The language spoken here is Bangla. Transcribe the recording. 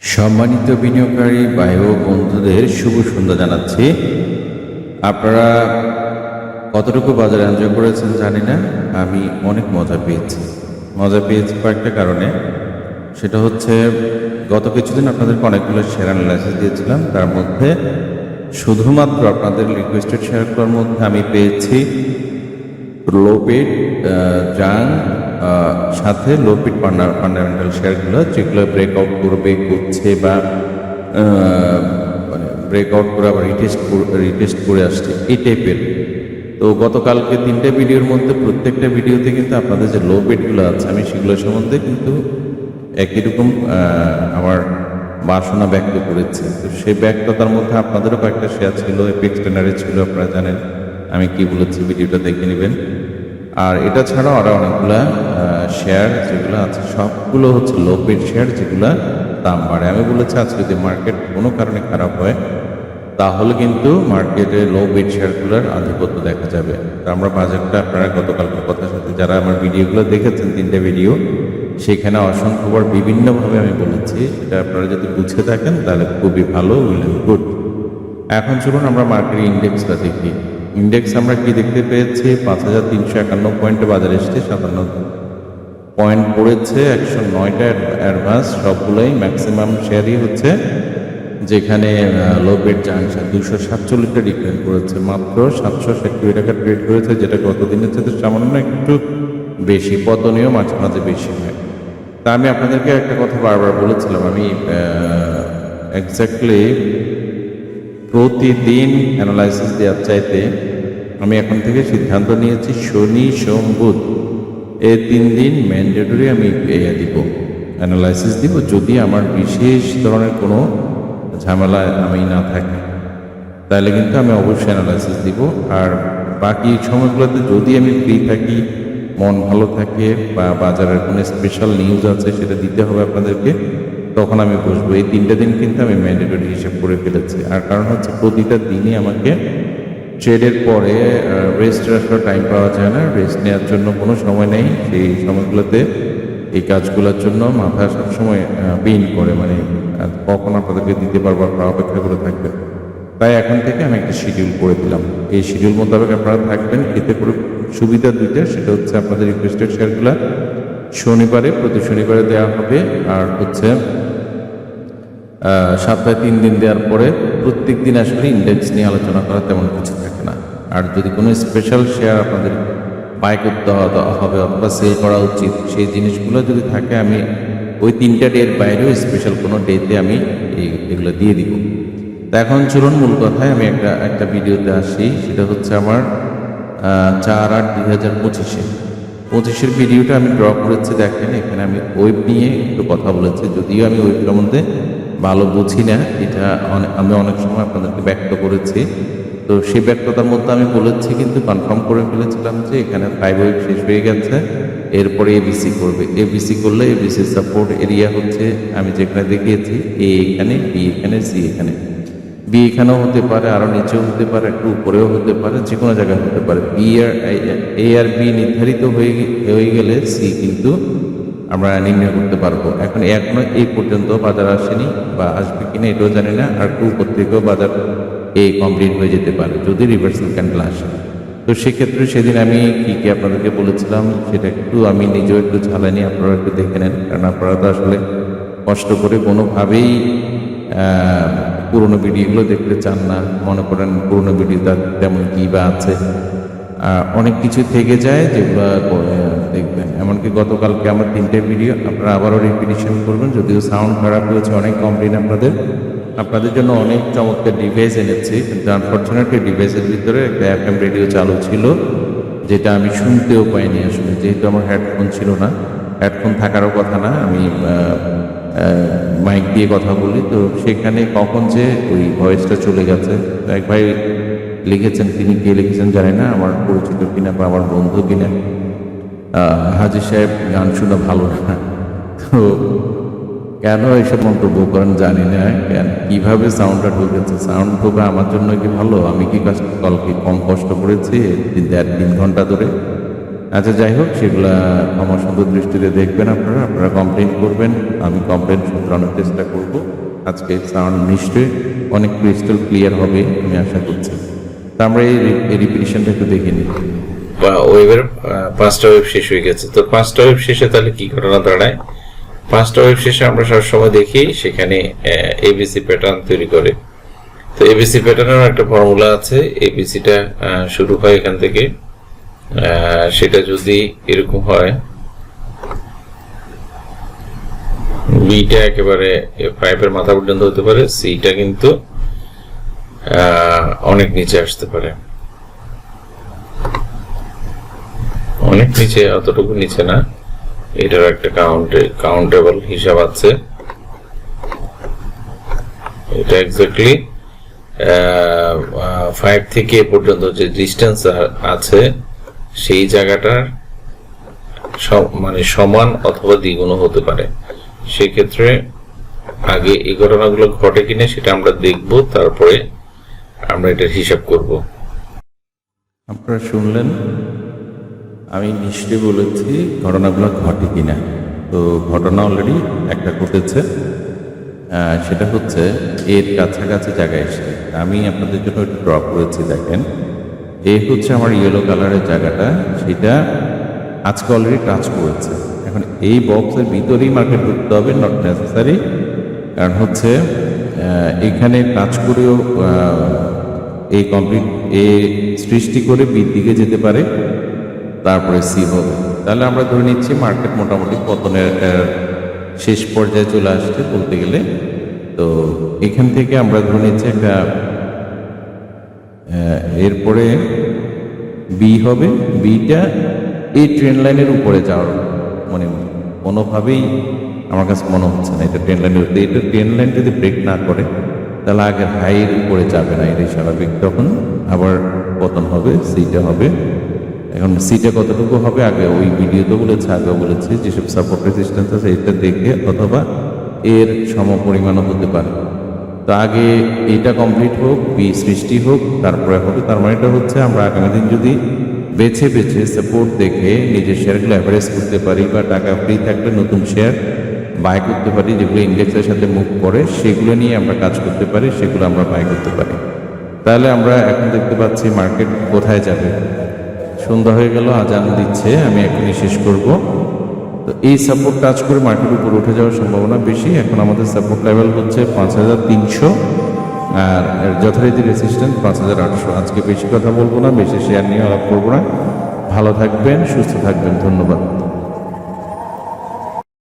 সম্মানিত বিনিয়োগকারী ভাই ও বন্ধুদের শুভ সন্ধ্যা জানাচ্ছি। আপনারা কতটুকু বাজারে এনজয় করেছেন জানি না, আমি অনেক মজা পেয়েছি। কয়েকটা কারণে। সেটা হচ্ছে গত কিছুদিন আপনাদেরকে অনেকগুলো শেয়ার অ্যানালাইসিস দিয়েছিলাম, তার মধ্যে শুধুমাত্র আপনাদের রিকোয়েস্টেড শেয়ারগুলোর মধ্যে আমি পেয়েছি লোপিড জাং সাথে লোপিড ফান্ডামেন্টাল শেয়ারগুলো, যেগুলো ব্রেকআউট করছে বা মানে ব্রেকআউট করে আবার রিটেস্ট করে আসছে এই টাইপের। তো গতকালকে 3টে ভিডিওর মধ্যে প্রত্যেকটা ভিডিওতে কিন্তু আপনাদের যে লো বেডগুলো আছে আমি সেগুলো সম্বন্ধে কিন্তু একই রকম আমার বাসনা ব্যক্ত করেছি। তো সেই ব্যক্ততার মধ্যে আপনাদেরও কয়েকটা শেয়ার ছিল, এপিক্স টেনারে ছিল, আপনারা জানেন আমি কি বলেছি, ভিডিওটা দেখে নেবেন। আর এটা ছাড়াও আরও অনেকগুলা শেয়ার যেগুলো আছে সবগুলো হচ্ছে লো বেড শেয়ার, যেগুলো দাম বাড়ে। আমি বলেছি আজকে যদি মার্কেট কোনো কারণে খারাপ হয় তাহলে কিন্তু মার্কেটে লো বেড শেয়ারগুলোর আধিপত্য দেখা যাবে। তো আমরা বাজারটা আপনারা গতকালকের কথার সাথে যারা আমার ভিডিওগুলো দেখেছেন 3টে ভিডিও, সেখানে অসংখ্যবার বিভিন্নভাবে আমি বলেছি, সেটা আপনারা যদি বুঝে থাকেন তাহলে খুবই ভালো, উইল এন্ড গুড। এখন চলুন আমরা মার্কেট ইন্ডেক্সটা দেখি। ইন্ডেক্স আমরা কি দেখতে পেয়েছি, 5351 পয়েন্টে বাজারে এসছে, 57 পয়েন্ট পড়েছে, 109টা অ্যাডভান্স, সবগুলোই ম্যাক্সিমাম শেয়ারই হচ্ছে যেখানে লো বেড জাংশন 247টা ডিক্লেয়ার করেছে, মাত্র 770 টাকা ট্রেড করেছে, যেটা গতদিনের সাথে সামান্য একটু বেশি, পতনীয় মাঝে মাঝে বেশি হয়। তা আমি আপনাদেরকে একটা কথা বারবার বলেছিলাম, আমি এক্স্যাক্টলি প্রতিদিন অ্যানালাইসিস দেওয়ার চাইতে আমি এখন থেকে সিদ্ধান্ত নিয়েছি শনি সোম বুধ এই 3 দিন ম্যান্ডেটরি আমি দিব, অ্যানালাইসিস দিব, যদি আমার বিশেষ ধরনের কোনো ঝামেলা আমি না থাকি তাহলে কিন্তু আমি অবশ্যই অ্যানালাইসিস দিব। আর বাকি সময়গুলোতে যদি আমি ফ্রি থাকি, মন ভালো থাকে বা বাজারের কোনো স্পেশাল নিউজ আছে সেটা দিতে হবে আপনাদেরকে, তখন আমি বসবো। এই 3টে দিন কিন্তু আমি ম্যান্ডেটরি হিসেব করে ফেলেছি। আর কারণ হচ্ছে প্রতিটা দিনই আমাকে ট্রেডের পরে রেস্ট রাখার টাইম পাওয়া যায় না, রেস্ট নেওয়ার জন্য কোনো সময় নেই। সেই সময়গুলোতে এই কাজগুলোর জন্য মাথা সবসময় বিন করে, মানে কখন আপনাদেরকে দিতে পারবো আপনারা অপেক্ষা করে থাকবেন। তাই এখন থেকে আমি একটা শিডিউল করে দিলাম, এই শিডিউল মোতাবেক আপনারা থাকবেন। এতে করে সুবিধা দুইটা, সেটা হচ্ছে আপনাদের রিকোয়েস্টেড শেয়ারগুলো প্রতি শনিবারে দেওয়া হবে, আর হচ্ছে সপ্তাহে 3 দিন দেওয়ার পরে প্রত্যেক দিন আসলে ইন্ডেক্স নিয়ে আলোচনা করা তেমন কিছু থাকে না। আর যদি কোনো স্পেশাল শেয়ার আপনাদের বাই করতে হবে অথবা সেল করা উচিত, সেই জিনিসগুলো যদি থাকে আমি ওই 3টা ডের বাইরেও স্পেশাল কোনো ডেতে আমি এগুলো দিয়ে দিব। তা এখন চলুন মূল কথায় আমি একটা ভিডিওতে আসি। সেটা হচ্ছে আমার 4/8/2025-এর ভিডিওটা আমি ড্র করেছি। দেখেন এখানে আমি ওয়েব নিয়ে একটু কথা বলেছি, যদিও আমি ওয়েব সম্বন্ধে ভালো বুঝি না, এটা আমি অনেক সময় আপনাদেরকে ব্যক্ত করেছি। তো সেই ব্যক্ততার মধ্যে আমি বলেছি, কিন্তু কনফার্ম করে ফেলেছিলাম যে এখানে 5 ওয়েব শেষ হয়ে গেছে, এরপরে এবিসি করবে। এবিসি করলে এবিসি সাপোর্ট এরিয়া হচ্ছে আমি যেখানে দেখিয়েছি, এ এখানে, বি এখানে, সি এখানে। বি এখানেও হতে পারে, আরও নিচেও হতে পারে, একটু উপরেও হতে পারে, যে কোনো জায়গায় হতে পারে। এ আর বি নির্ধারিত হয়ে গেলে সি কিন্তু আমরা নির্ণয় করতে পারবো। এখনো এই পর্যন্ত বাজার আসেনি বা আসবে কিনা এটাও জানি না। আর উপর থেকেও বাজার কমপ্লিট হয়ে যেতে পারে যদি রিভার্সাল ক্যান্ডেল আসে। তো সেক্ষেত্রে সেদিন আমি কি আপনাদেরকে বলেছিলাম সেটা একটু আমি নিজেও একটু ঝালানি, আপনারা একটু দেখে নেন, কারণ আপনারা তো আসলে কষ্ট করে কোনোভাবেই পুরোনো ভিডিওগুলো দেখতে চান না। মনে করেন পুরোনো ভিডিওটা তেমন কী বা আছে, অনেক কিছু থেকে যায় যেগুলো দেখবেন। এমনকি গতকালকে আমার 3টে ভিডিও আপনারা আবারও রিপিটিশন করবেন, যদিও সাউন্ড খারাপ হয়েছে, অনেক কমপ্লেন আপনাদের জন্য অনেক চমৎকার ডিভাইস এনেছি, কিন্তু আনফর্চুনেটলি ডিভাইসের ভিতরে একটা FM রেডিও চালু ছিল, যেটা আমি শুনতেও পাইনি আসলে, যেহেতু আমার হেডফোন ছিল না। হেডফোন থাকারও কথা না, আমি মাইক দিয়ে কথা বলি, তো সেখানে কখন যে ওই ভয়েসটা চলে গেছে। এক ভাই লিখেছেন, তিনি কে লিখেছেন জানি না, আমার পরিচিত কিনা বা আমার বন্ধু কিনা, হাজি সাহেব গান শুনে ভালো না। তো কেন এইসব মন্তব্য করেন জানি না, কীভাবে সাউন্ডটা ঢুকেছে। সাউন্ড ঢোকা আমার জন্য কি ভালো? আমি কি কালকে কম কষ্ট করেছি 3 ঘন্টা ধরে? আচ্ছা, যাই হোক, সেগুলা ক্ষমা সুন্দর দৃষ্টিতে দেখবেন। আপনারা কমপ্লেন করবেন, আমি কমপ্লেন শুধরানোর চেষ্টা করব। আজকে সাউন্ড নিশ্চয়ই অনেক ক্রিস্টাল ক্লিয়ার হবে আমি আশা করছি। তা আমরা এই রিপিটিশনটা একটু দেখে নিই। বা ওয়েবের 5টা ওয়েব শেষ হয়ে গেছে। তো 5টা ওয়েব শেষে তাহলে কি ঘটনা দাঁড়ায়? 5টা ওয়েব শেষে আমরা সবসময় দেখি সেখানে এবিসি প্যাটার্ন তৈরি করে। তো এবিসি প্যাটার্নের একটা ফর্মুলা আছে। এবিসিটা শুরু হয় এখান থেকে, সেটা যদি এরকম হয়, বিটা একেবারে 5-এর মাথা পর্যন্ত হতে পারে, সিটা কিন্তু অনেক নিচে আসতে পারে, অনেক নিচে, অতটুকু নিচে না, এটার একটা কাউন্টেবল হিসাব আছে। এটা এক্স্যাক্টলি 5 থেকে এ পর্যন্ত যে ডিস্টেন্স আছে সেই জায়গাটার মানে সমান অথবা দ্বিগুণ হতে পারে। সেক্ষেত্রে আগে এই ঘটনাগুলো ঘটে কিনা সেটা আমরা দেখব, তারপরে আমরা এটার হিসাব করব। আপনারা শুনলেন, আমি নিশ্চয়ই বলেছি ঘটনাগুলো ঘটে কিনা। তো ঘটনা অলরেডি একটা ঘটেছে, সেটা হচ্ছে এর কাছাকাছি জায়গায় এসে আমি আপনাদের জন্য একটু ড্র করেছি। দেখেন, এ হচ্ছে আমার ইয়েলো কালারের জায়গাটা, সেটা আজকে অলরেডি টাচ করেছে। এখন এই বক্সের ভিতরেই মার্কেট ঢুকতে হবে, নট নেসেসারি। কারণ হচ্ছে এখানে টাচ করেও এই কমপ্লিট এ সৃষ্টি করে বির দিকে যেতে পারে, তারপরে সি হবে। তাহলে আমরা ধরে নিচ্ছি মার্কেট মোটামুটি পতনের শেষ পর্যায়ে চলে আসছে বলতে গেলে। তো এখান থেকে আমরা ধরে নিচ্ছি একটা এরপরে বি হবে। বিটা এই ট্রেন লাইনের উপরে যাওয়ার মানে কোনোভাবেই আমার কাছে মনে হচ্ছে না এটা ট্রেন লাইনের। এটা ট্রেন লাইন যদি ব্রেক না করে তাহলে আগে হাইয়ের উপরে যাবে না, এটাই স্বাভাবিক। তখন আবার পতন হবে, সিটা হবে। এখন সিটা কতটুকু হবে আগে ওই ভিডিওতে বলেছে, আগেও বলেছি, যেসব সাপোর্ট রেজিস্ট্যান্স আছে এটা দেখে অথবা এর সমপরিমাণও হতে পারে। তো আগে এইটা কমপ্লিট হোক, বি সৃষ্টি হোক, তারপরে হবে। তার মানে এটা হচ্ছে আমরা আগামী দিন যদি বেছে বেছে সাপোর্ট দেখে নিজের শেয়ারগুলো অ্যাভারেজ করতে পারি বা টাকা ফ্রি থাকলে নতুন শেয়ার বাই করতে পারি, যেগুলো ইন্ডেক্সের সাথে মুভ করে সেগুলো নিয়ে আমরা কাজ করতে পারি, সেগুলো আমরা বাই করতে পারি। তাহলে আমরা এখন দেখতে পাচ্ছি মার্কেট কোথায় যাবে। সন্ধ্যা হয়ে গেল, আজান দিচ্ছে, আমি এখনই শেষ করব। তো এই সাপোর্ট টাচ করে মার্কেট উপর উঠে যাওয়ার সম্ভাবনা বেশি। এখন আমাদের সাপোর্ট লেভেল হচ্ছে 5300, আর যথারীতি রেসিস্ট্যান্স 5800। আজকে বেশি কথা বলবো না, বেশি শেয়ার নিয়ে আলাপ করবো না। ভালো থাকবেন, সুস্থ থাকবেন, ধন্যবাদ।